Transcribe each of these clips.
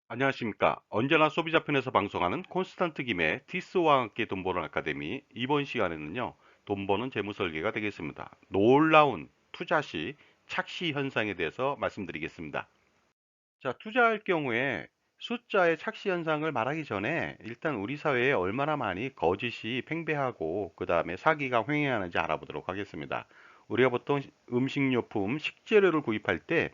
안녕하십니까. 언제나 소비자 편에서 방송하는 콘스탄트 김의 티스와 함께 돈 버는 아카데미. 이번 시간에는요, 돈 버는 재무 설계가 되겠습니다. 놀라운 투자 시 착시 현상에 대해서 말씀드리겠습니다. 자, 투자할 경우에 숫자의 착시 현상을 말하기 전에 일단 우리 사회에 얼마나 많이 거짓이 팽배하고 그 다음에 사기가 횡행하는지 알아보도록 하겠습니다. 우리가 보통 음식료품, 식재료를 구입할 때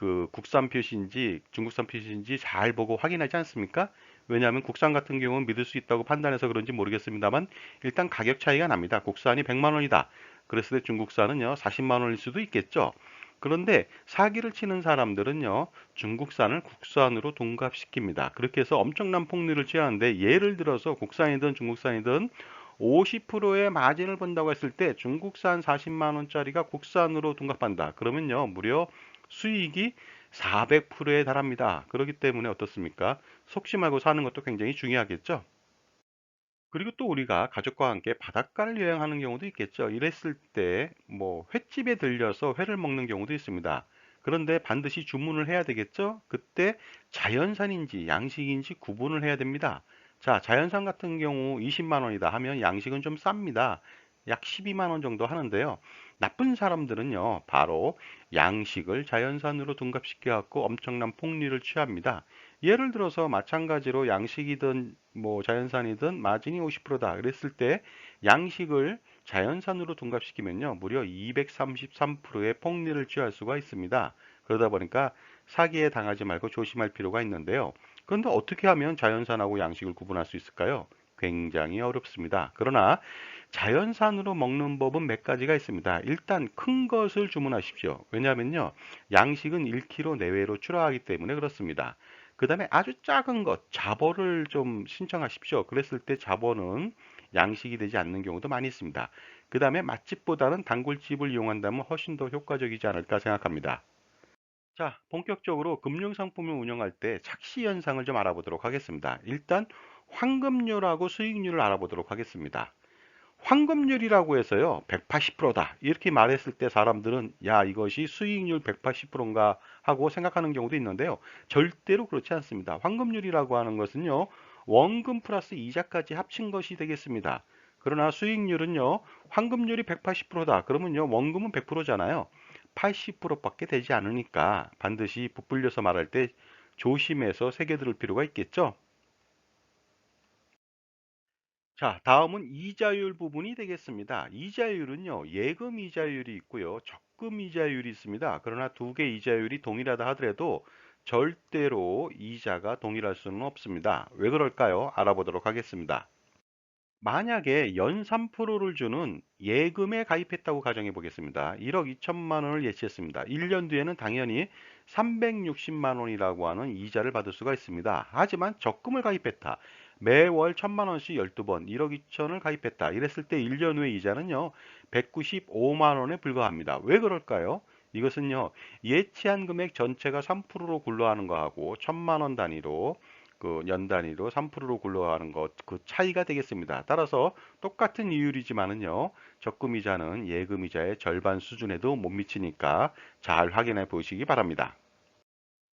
그 국산 표시인지 중국산 표시인지 잘 보고 확인하지 않습니까? 왜냐하면 국산 같은 경우는 믿을 수 있다고 판단해서 그런지 모르겠습니다만 일단 가격 차이가 납니다. 국산이 100만 원이다. 그랬을 때 중국산은요 40만 원일 수도 있겠죠. 그런데 사기를 치는 사람들은요 중국산을 국산으로 둔갑시킵니다. 그렇게 해서 엄청난 폭리를 취하는데 예를 들어서 국산이든 중국산이든 50%의 마진을 본다고 했을 때 중국산 40만 원짜리가 국산으로 둔갑한다. 그러면요 무려 수익이 400%에 달합니다. 그렇기 때문에 어떻습니까? 속지 말고 사는 것도 굉장히 중요하겠죠. 그리고 또 우리가 가족과 함께 바닷가를 여행하는 경우도 있겠죠. 이랬을 때 뭐 횟집에 들려서 회를 먹는 경우도 있습니다. 그런데 반드시 주문을 해야 되겠죠. 그때 자연산인지 양식인지 구분을 해야 됩니다. 자, 자연산 같은 경우 20만 원이다 하면 양식은 좀 쌉니다. 약 12만 원 정도 하는데요. 나쁜 사람들은요, 바로 양식을 자연산으로 둔갑시켜 갖고 엄청난 폭리를 취합니다. 예를 들어서 마찬가지로 양식이든 뭐 자연산이든 마진이 50%다. 그랬을 때 양식을 자연산으로 둔갑시키면요. 무려 233%의 폭리를 취할 수가 있습니다. 그러다 보니까 사기에 당하지 말고 조심할 필요가 있는데요. 그런데 어떻게 하면 자연산하고 양식을 구분할 수 있을까요? 굉장히 어렵습니다. 그러나 자연산으로 먹는 법은 몇 가지가 있습니다. 일단 큰 것을 주문하십시오. 왜냐하면요. 양식은 1kg 내외로 출하하기 때문에 그렇습니다. 그 다음에 아주 작은 것, 자보를 좀 신청하십시오. 그랬을 때 자보는 양식이 되지 않는 경우도 많이 있습니다. 그 다음에 맛집보다는 단골집을 이용한다면 훨씬 더 효과적이지 않을까 생각합니다. 자, 본격적으로 금융상품을 운영할 때 착시 현상을 좀 알아보도록 하겠습니다. 일단 황금률하고 수익률을 알아보도록 하겠습니다. 황금률이라고 해서요, 180%다. 이렇게 말했을 때 사람들은, 야, 이것이 수익률 180%인가 하고 생각하는 경우도 있는데요. 절대로 그렇지 않습니다. 황금률이라고 하는 것은요, 원금 플러스 이자까지 합친 것이 되겠습니다. 그러나 수익률은요, 황금률이 180%다. 그러면요, 원금은 100%잖아요. 80%밖에 되지 않으니까 반드시 부풀려서 말할 때 조심해서 새겨들을 필요가 있겠죠. 자, 다음은 이자율 부분이 되겠습니다. 이자율은요, 예금 이자율이 있고요, 적금 이자율이 있습니다. 그러나 두 개 이자율이 동일하다 하더라도 절대로 이자가 동일할 수는 없습니다. 왜 그럴까요? 알아보도록 하겠습니다. 만약에 연 3%를 주는 예금에 가입했다고 가정해 보겠습니다. 1억 2천만 원을 예치했습니다. 1년 뒤에는 당연히 360만 원이라고 하는 이자를 받을 수가 있습니다. 하지만 적금을 가입했다. 매월 1천만 원씩 12번 1억 2천을 가입했다. 이랬을 때 1년 후의 이자는요. 195만 원에 불과합니다. 왜 그럴까요? 이것은요. 예치한 금액 전체가 3%로 굴러가는 거하고 1천만 원 단위로 그 연 단위로 3%로 굴러가는 것, 그 차이가 되겠습니다. 따라서 똑같은 이율이지만은요, 적금이자는 예금이자의 절반 수준에도 못 미치니까 잘 확인해 보시기 바랍니다.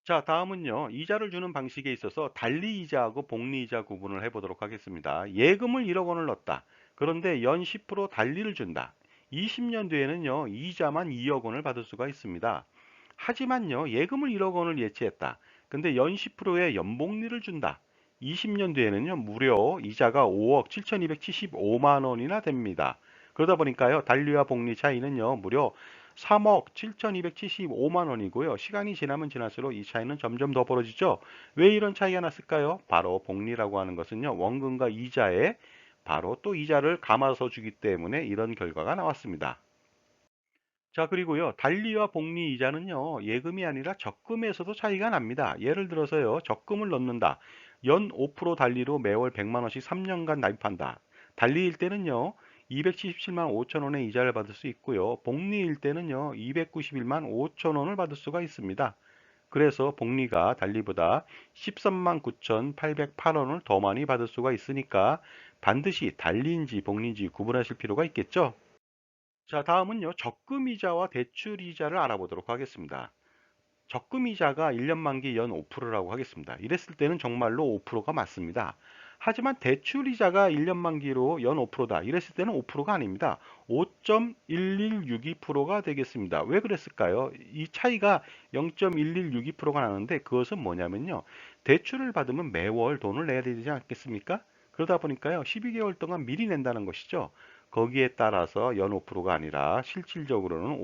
자, 다음은요, 이자를 주는 방식에 있어서 달리 이자하고 복리 이자 구분을 해보도록 하겠습니다. 예금을 1억 원을 넣었다. 그런데 연 10% 달리를 준다. 20년 뒤에는요, 이자만 2억 원을 받을 수가 있습니다. 하지만요, 예금을 1억 원을 예치했다. 근데 연 10%의 연복리를 준다. 20년 뒤에는요, 무려 이자가 5억 7,275만 원이나 됩니다. 그러다 보니까요, 달리와 복리 차이는요, 무려 3억 7,275만 원이고요. 시간이 지나면 지날수록 이 차이는 점점 더 벌어지죠. 왜 이런 차이가 났을까요? 바로 복리라고 하는 것은요, 원금과 이자에 바로 또 이자를 감아서 주기 때문에 이런 결과가 나왔습니다. 자, 그리고요, 달리와 복리 이자는요, 예금이 아니라 적금에서도 차이가 납니다. 예를 들어서요, 적금을 넣는다. 연 5% 달리로 매월 100만 원씩 3년간 납입한다. 달리일 때는요, 277만 5천 원의 이자를 받을 수 있고요, 복리일 때는요, 291만 5천 원을 받을 수가 있습니다. 그래서 복리가 달리보다 13만 9,808원을 더 많이 받을 수가 있으니까 반드시 달리인지 복리인지 구분하실 필요가 있겠죠? 자, 다음은요, 적금이자와 대출이자를 알아보도록 하겠습니다. 적금이자가 1년 만기 연 5%라고 하겠습니다. 이랬을 때는 정말로 5%가 맞습니다. 하지만 대출이자가 1년 만기로 연 5%다. 이랬을 때는 5%가 아닙니다. 5.1162%가 되겠습니다. 왜 그랬을까요? 이 차이가 0.1162%가 나는데 그것은 뭐냐면요. 대출을 받으면 매월 돈을 내야 되지 않겠습니까? 그러다 보니까요. 12개월 동안 미리 낸다는 것이죠. 거기에 따라서 연 5%가 아니라 실질적으로는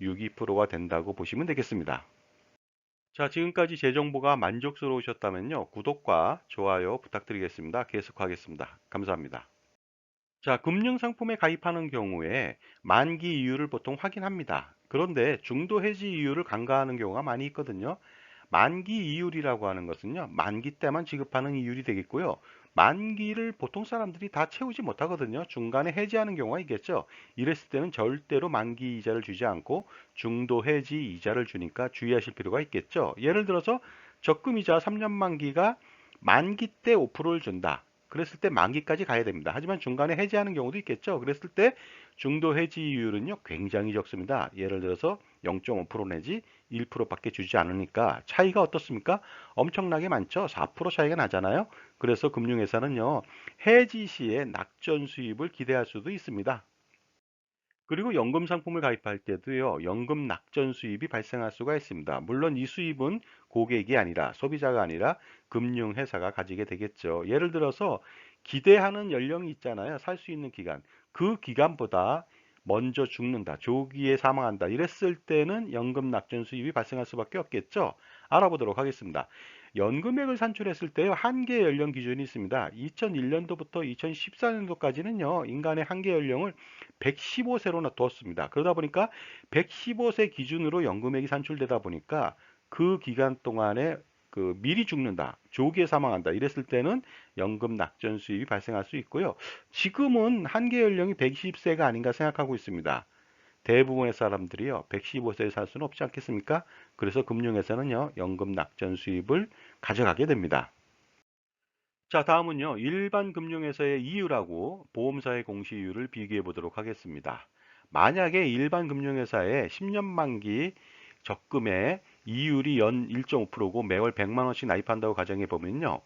5.1162%가 된다고 보시면 되겠습니다. 자, 지금까지 제 정보가 만족스러우셨다면요. 구독과 좋아요 부탁드리겠습니다. 계속하겠습니다. 감사합니다. 자, 금융상품에 가입하는 경우에 만기 이율을 보통 확인합니다. 그런데 중도 해지 이율을 간과하는 경우가 많이 있거든요. 만기 이율이라고 하는 것은요, 만기 때만 지급하는 이율이 되겠고요. 만기를 보통 사람들이 다 채우지 못하거든요. 중간에 해지하는 경우가 있겠죠. 이랬을 때는 절대로 만기 이자를 주지 않고 중도 해지 이자를 주니까 주의하실 필요가 있겠죠. 예를 들어서 적금이자 3년 만기가 만기 때 5%를 준다. 그랬을 때 만기까지 가야 됩니다. 하지만 중간에 해지하는 경우도 있겠죠. 그랬을 때 중도 해지율은요 굉장히 적습니다. 예를 들어서 0.5% 내지 1%밖에 주지 않으니까 차이가 어떻습니까? 엄청나게 많죠. 4% 차이가 나잖아요. 그래서 금융회사는요 해지 시에 낙전 수입을 기대할 수도 있습니다. 그리고 연금 상품을 가입할 때도요, 연금 낙전 수입이 발생할 수가 있습니다. 물론 이 수입은 고객이 아니라 소비자가 아니라 금융회사가 가지게 되겠죠. 예를 들어서 기대하는 연령이 있잖아요. 살 수 있는 기간. 그 기간보다 먼저 죽는다, 조기에 사망한다. 이랬을 때는 연금 낙전 수입이 발생할 수밖에 없겠죠. 알아보도록 하겠습니다. 연금액을 산출했을 때 한계 연령 기준이 있습니다. 2001년도부터 2014년도까지는요, 인간의 한계 연령을 115세로 놔두었습니다. 그러다 보니까 115세 기준으로 연금액이 산출되다 보니까 그 기간 동안에 미리 죽는다, 조기에 사망한다 이랬을 때는 연금 낙전 수입이 발생할 수 있고요. 지금은 한계 연령이 120세가 아닌가 생각하고 있습니다. 대부분의 사람들이요, 115세에 살 수는 없지 않겠습니까? 그래서 금융에서는요, 연금 낙전 수입을 가져가게 됩니다. 자, 다음은요, 일반 금융회사의 이율하고 보험사의 공시이율을 비교해 보도록 하겠습니다. 만약에 일반 금융회사의 10년 만기 적금의 이율이 연 1.5%고 매월 100만 원씩 납입한다고 가정해 보면요.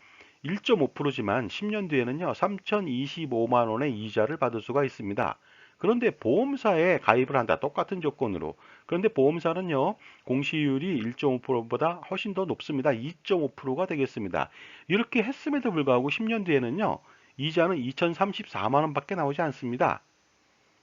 1.5%지만 10년 뒤에는요, 3,025만 원의 이자를 받을 수가 있습니다. 그런데 보험사에 가입을 한다. 똑같은 조건으로. 그런데 보험사는요, 공시율이 1.5%보다 훨씬 더 높습니다. 2.5%가 되겠습니다. 이렇게 했음에도 불구하고 10년 뒤에는요, 이자는 2,034만 원밖에 나오지 않습니다.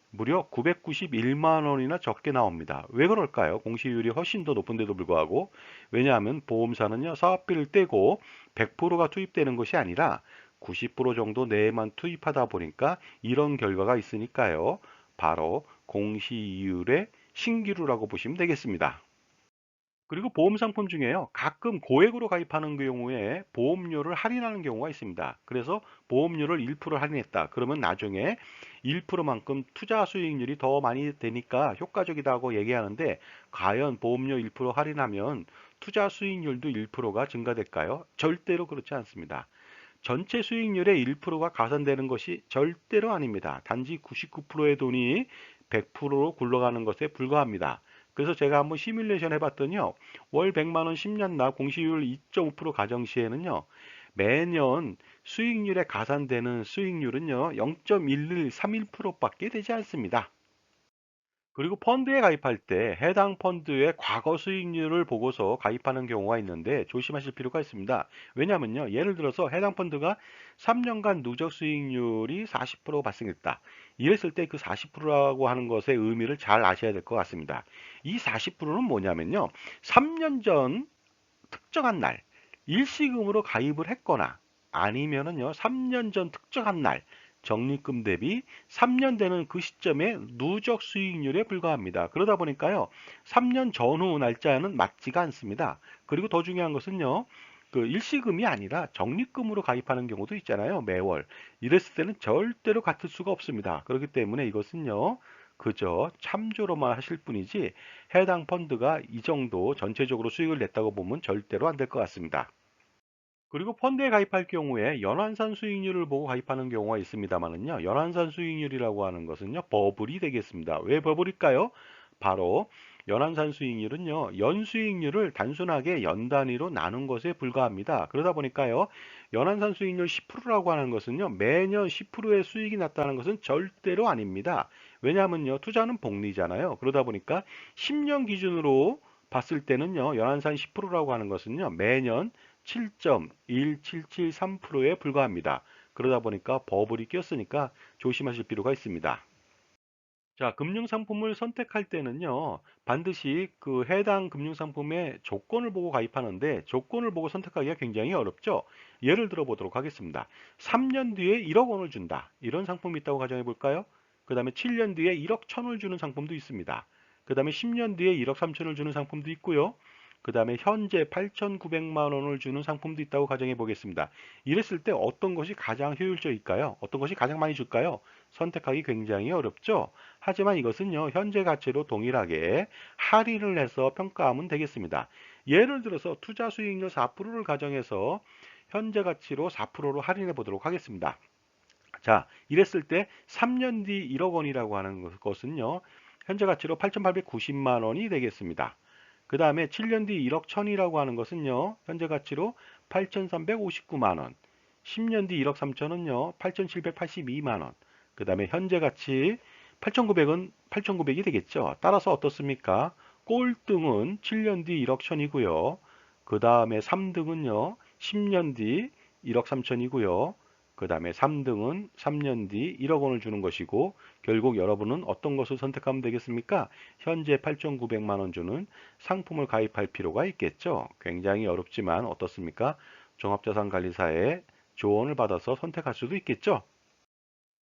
무려 991만 원이나 적게 나옵니다. 왜 그럴까요? 공시율이 훨씬 더 높은데도 불구하고. 왜냐하면 보험사는요, 사업비를 떼고 100%가 투입되는 것이 아니라 90% 정도 내에만 투입하다 보니까 이런 결과가 있으니까요. 바로 공시이율의 신기루라고 보시면 되겠습니다. 그리고 보험 상품 중에요. 가끔 고액으로 가입하는 경우에 보험료를 할인하는 경우가 있습니다. 그래서 보험료를 1% 할인했다. 그러면 나중에 1%만큼 투자 수익률이 더 많이 되니까 효과적이다고 얘기하는데 과연 보험료 1% 할인하면 투자 수익률도 1%가 증가될까요? 절대로 그렇지 않습니다. 전체 수익률의 1%가 가산되는 것이 절대로 아닙니다. 단지 99%의 돈이 100%로 굴러가는 것에 불과합니다. 그래서 제가 한번 시뮬레이션 해봤더니요. 월 100만 원 10년 나 공시율 2.5% 가정 시에는요. 매년 수익률에 가산되는 수익률은요. 0.1131%밖에 되지 않습니다. 그리고 펀드에 가입할 때 해당 펀드의 과거 수익률을 보고서 가입하는 경우가 있는데 조심하실 필요가 있습니다. 왜냐면요. 예를 들어서 해당 펀드가 3년간 누적 수익률이 40% 발생했다. 이랬을 때 그 40%라고 하는 것의 의미를 잘 아셔야 될 것 같습니다. 이 40%는 뭐냐면요. 3년 전 특정한 날 일시금으로 가입을 했거나 아니면은요 3년 전 특정한 날 적립금 대비 3년 되는 그 시점에 누적 수익률에 불과합니다. 그러다 보니까요 3년 전후 날짜는 맞지가 않습니다. 그리고 더 중요한 것은요 그 일시금이 아니라 적립금으로 가입하는 경우도 있잖아요 매월. 이랬을 때는 절대로 같을 수가 없습니다. 그렇기 때문에 이것은요 그저 참조로만 하실 뿐이지 해당 펀드가 이 정도 전체적으로 수익을 냈다고 보면 절대로 안 될 것 같습니다. 그리고 펀드에 가입할 경우에 연환산 수익률을 보고 가입하는 경우가 있습니다만은요. 연환산 수익률이라고 하는 것은요. 버블이 되겠습니다. 왜 버블일까요? 바로 연한산 수익률은요, 연수익률을 단순하게 연 단위로 나눈 것에 불과합니다. 그러다 보니까요, 연한산 수익률 10%라고 하는 것은요, 매년 10%의 수익이 났다는 것은 절대로 아닙니다. 왜냐하면요, 투자는 복리잖아요. 그러다 보니까 10년 기준으로 봤을 때는요, 연한산 10%라고 하는 것은요, 매년 7.1773%에 불과합니다. 그러다 보니까 버블이 꼈으니까 조심하실 필요가 있습니다. 자, 금융상품을 선택할 때는요, 반드시 그 해당 금융상품의 조건을 보고 가입하는데, 조건을 보고 선택하기가 굉장히 어렵죠. 예를 들어 보도록 하겠습니다. 3년 뒤에 1억 원을 준다. 이런 상품이 있다고 가정해 볼까요? 그 다음에 7년 뒤에 1억 천을 주는 상품도 있습니다. 그 다음에 10년 뒤에 1억 3천을 주는 상품도 있고요. 그 다음에 현재 8,900만 원을 주는 상품도 있다고 가정해 보겠습니다. 이랬을 때 어떤 것이 가장 효율적일까요? 어떤 것이 가장 많이 줄까요? 선택하기 굉장히 어렵죠. 하지만 이것은요, 현재 가치로 동일하게 할인을 해서 평가하면 되겠습니다. 예를 들어서 투자 수익률 4%를 가정해서 현재 가치로 4%로 할인해 보도록 하겠습니다. 자, 이랬을 때 3년 뒤 1억 원이라고 하는 것은요, 현재 가치로 8,890만 원이 되겠습니다. 그 다음에 7년 뒤 1억 천이라고 하는 것은요, 현재 가치로 8,359만 원. 10년 뒤 1억 3천은요, 8,782만 원. 그 다음에 현재 가치 8,900은 8,900이 되겠죠. 따라서 어떻습니까? 꼴등은 7년 뒤 1억 천이고요. 그 다음에 3등은요, 10년 뒤 1억 3천이고요. 그 다음에 3등은 3년 뒤 1억 원을 주는 것이고, 결국 여러분은 어떤 것을 선택하면 되겠습니까? 현재 8,900만 원 주는 상품을 가입할 필요가 있겠죠. 굉장히 어렵지만 어떻습니까? 종합자산관리사의 조언을 받아서 선택할 수도 있겠죠.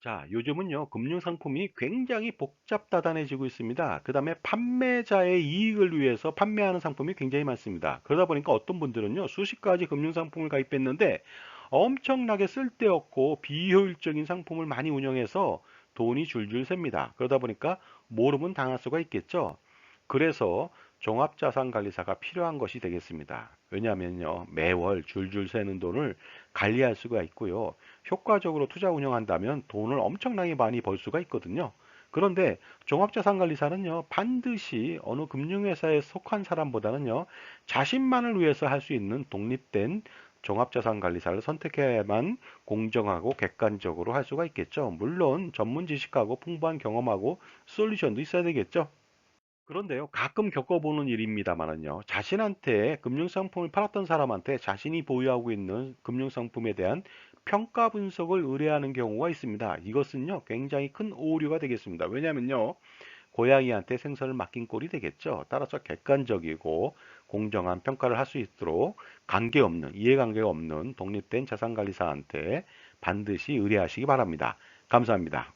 자, 요즘은요, 금융상품이 굉장히 복잡다단해지고 있습니다. 그 다음에 판매자의 이익을 위해서 판매하는 상품이 굉장히 많습니다. 그러다 보니까 어떤 분들은요, 수십 가지 금융상품을 가입했는데 엄청나게 쓸데없고 비효율적인 상품을 많이 운영해서 돈이 줄줄 셉니다. 그러다 보니까 모르면 당할 수가 있겠죠. 그래서 종합자산관리사가 필요한 것이 되겠습니다. 왜냐하면요, 매월 줄줄 새는 돈을 관리할 수가 있고요. 효과적으로 투자 운영한다면 돈을 엄청나게 많이 벌 수가 있거든요. 그런데 종합자산관리사는요, 반드시 어느 금융회사에 속한 사람보다는요, 자신만을 위해서 할 수 있는 독립된 종합자산관리사를 선택해야만 공정하고 객관적으로 할 수가 있겠죠. 물론 전문 지식하고 풍부한 경험하고 솔루션도 있어야 되겠죠. 그런데요, 가끔 겪어보는 일입니다만은요, 자신한테 금융상품을 팔았던 사람한테 자신이 보유하고 있는 금융상품에 대한 평가 분석을 의뢰하는 경우가 있습니다. 이것은요, 굉장히 큰 오류가 되겠습니다. 왜냐면요, 고양이한테 생선을 맡긴 꼴이 되겠죠. 따라서 객관적이고 공정한 평가를 할 수 있도록 관계없는, 이해관계가 없는 독립된 자산관리사한테 반드시 의뢰하시기 바랍니다. 감사합니다.